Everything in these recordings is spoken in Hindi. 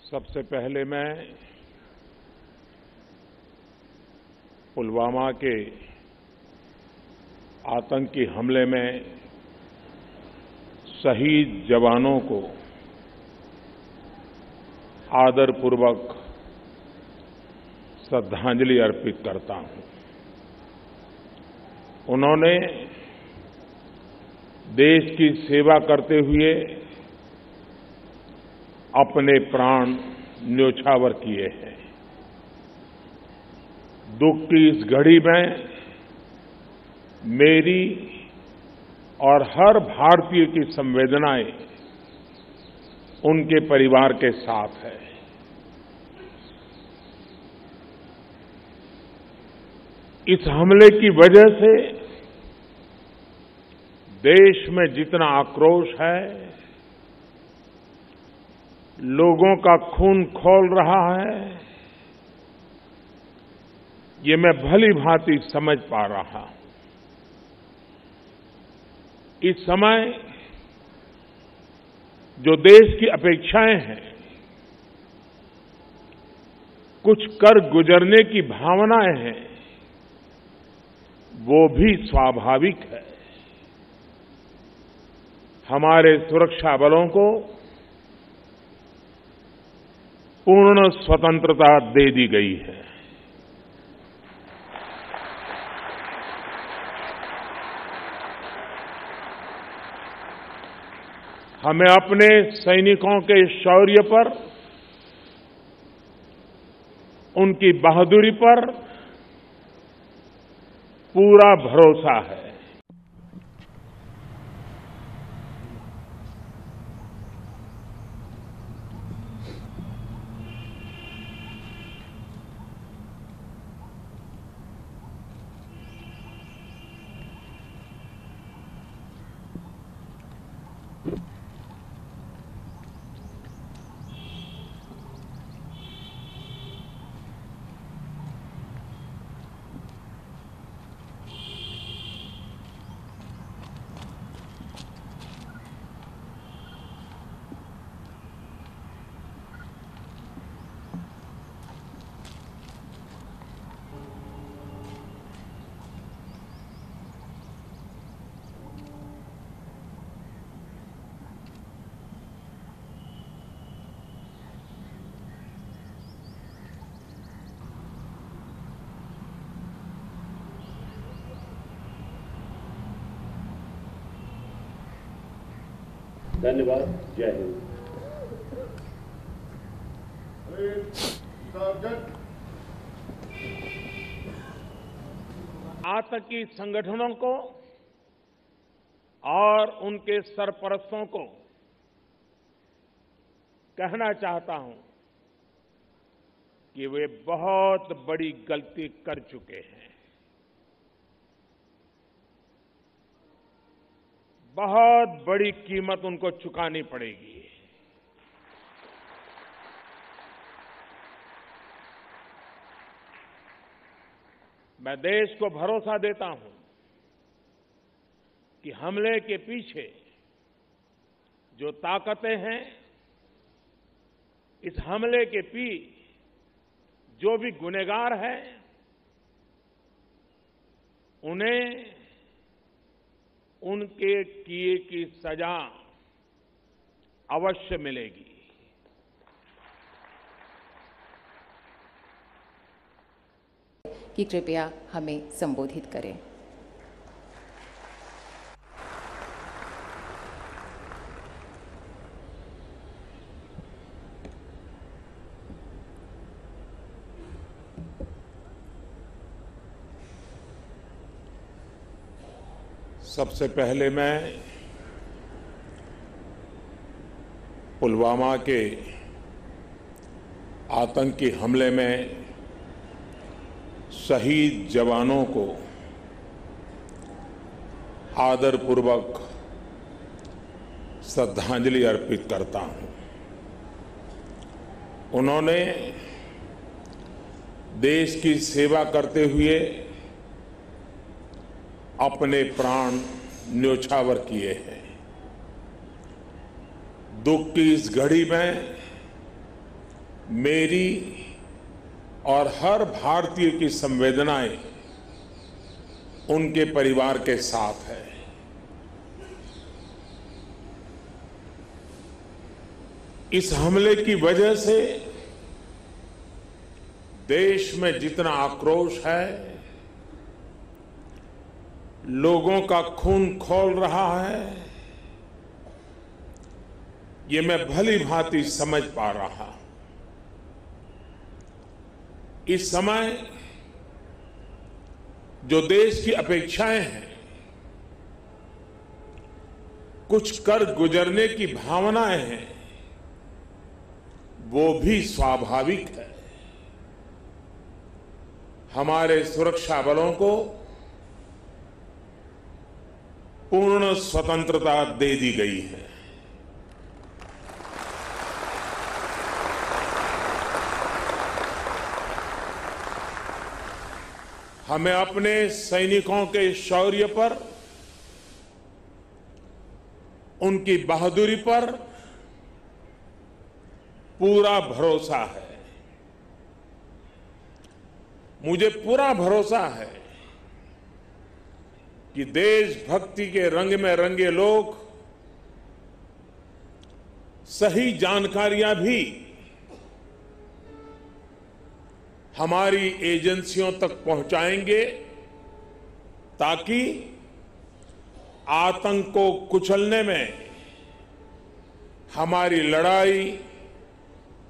सबसे पहले मैं पुलवामा के आतंकी हमले में शहीद जवानों को आदरपूर्वक श्रद्धांजलि अर्पित करता हूं। उन्होंने देश की सेवा करते हुए अपने प्राण न्योछावर किए हैं। दुख की इस घड़ी में मेरी और हर भारतीय की संवेदनाएं उनके परिवार के साथ है। इस हमले की वजह से देश में जितना आक्रोश है, लोगों का खून खौल रहा है, ये मैं भली भांति समझ पा रहा हूं। इस समय जो देश की अपेक्षाएं हैं, कुछ कर गुजरने की भावनाएं हैं, वो भी स्वाभाविक है। हमारे सुरक्षा बलों को पूर्ण स्वतंत्रता दे दी गई है। हमें अपने सैनिकों के शौर्य पर, उनकी बहादुरी पर पूरा भरोसा है। धन्यवाद। जय हिंद। आतंकी संगठनों को और उनके सरपरस्तों को कहना चाहता हूं कि वे बहुत बड़ी गलती कर चुके हैं। बहुत बड़ी कीमत उनको चुकानी पड़ेगी। मैं देश को भरोसा देता हूं कि हमले के पीछे जो ताकतें हैं, इस हमले के पीछे जो भी गुनहगार हैं, उन्हें उनके किए की सजा अवश्य मिलेगी। कि कृपया हमें संबोधित करें। सबसे पहले मैं पुलवामा के आतंकी हमले में शहीद जवानों को आदरपूर्वक श्रद्धांजलि अर्पित करता हूं। उन्होंने देश की सेवा करते हुए अपने प्राण न्योछावर किए हैं। दुख की इस घड़ी में मेरी और हर भारतीय की संवेदनाएं उनके परिवार के साथ है। इस हमले की वजह से देश में जितना आक्रोश है, लोगों का खून खौल रहा है, ये मैं भली भांति समझ पा रहा। इस समय जो देश की अपेक्षाएं हैं, कुछ कर गुजरने की भावनाएं हैं, वो भी स्वाभाविक है। हमारे सुरक्षा बलों को पूर्ण स्वतंत्रता दे दी गई है। हमें अपने सैनिकों के शौर्य पर, उनकी बहादुरी पर पूरा भरोसा है। मुझे पूरा भरोसा है कि देशभक्ति के रंग में रंगे लोग सही जानकारियां भी हमारी एजेंसियों तक पहुंचाएंगे, ताकि आतंक को कुचलने में हमारी लड़ाई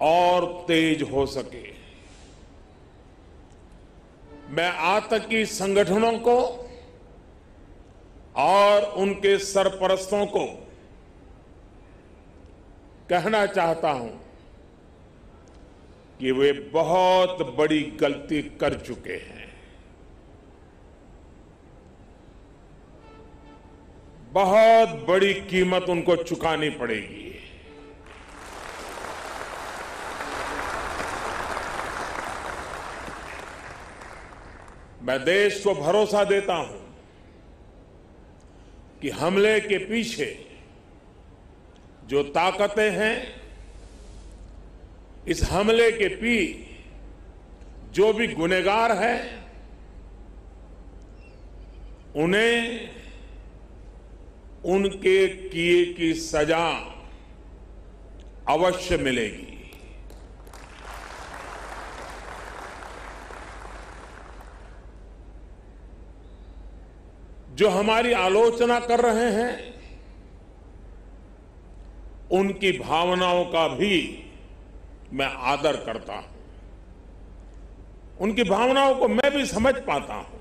और तेज हो सके। मैं आतंकी संगठनों को और उनके सरपरस्तों को कहना चाहता हूं कि वे बहुत बड़ी गलती कर चुके हैं। बहुत बड़ी कीमत उनको चुकानी पड़ेगी। मैं देश को भरोसा देता हूं कि हमले के पीछे जो ताकतें हैं, इस हमले के जो भी गुनहगार हैं, उन्हें उनके किए की सजा अवश्य मिलेगी। जो हमारी आलोचना कर रहे हैं, उनकी भावनाओं का भी मैं आदर करता हूं। उनकी भावनाओं को मैं भी समझ पाता हूं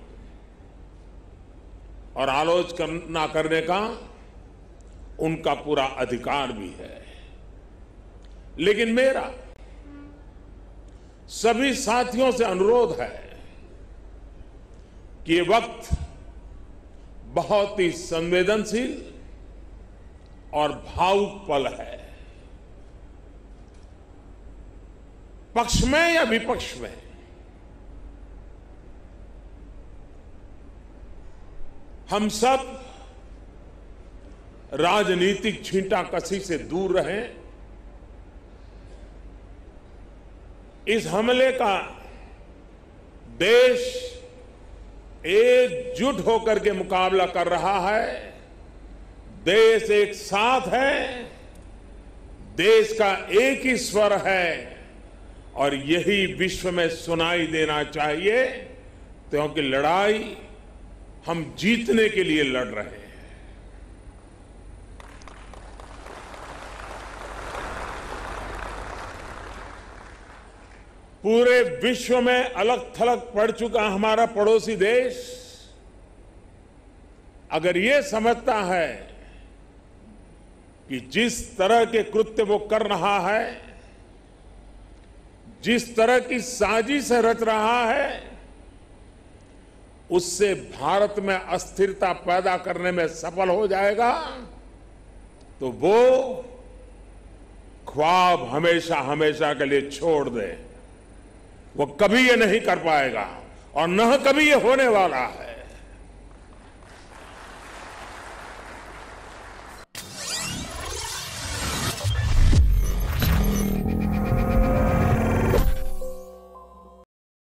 और आलोचना करने का उनका पूरा अधिकार भी है। लेकिन मेरा सभी साथियों से अनुरोध है कि ये वक्त बहुत ही संवेदनशील और भावुक पल है। पक्ष में या विपक्ष में, हम सब राजनीतिक छींटाकशी से दूर रहें। इस हमले का देश एकजुट होकर के मुकाबला कर रहा है। देश एक साथ है, देश का एक ही स्वर है और यही विश्व में सुनाई देना चाहिए, क्योंकि लड़ाई हम जीतने के लिए लड़ रहे हैं। पूरे विश्व में अलग थलग पड़ चुका हमारा पड़ोसी देश अगर ये समझता है कि जिस तरह के कृत्य वो कर रहा है, जिस तरह की साजिश रच रहा है, उससे भारत में अस्थिरता पैदा करने में सफल हो जाएगा, तो वो ख्वाब हमेशा हमेशा के लिए छोड़ दे। वो कभी ये नहीं कर पाएगा और न कभी ये होने वाला है।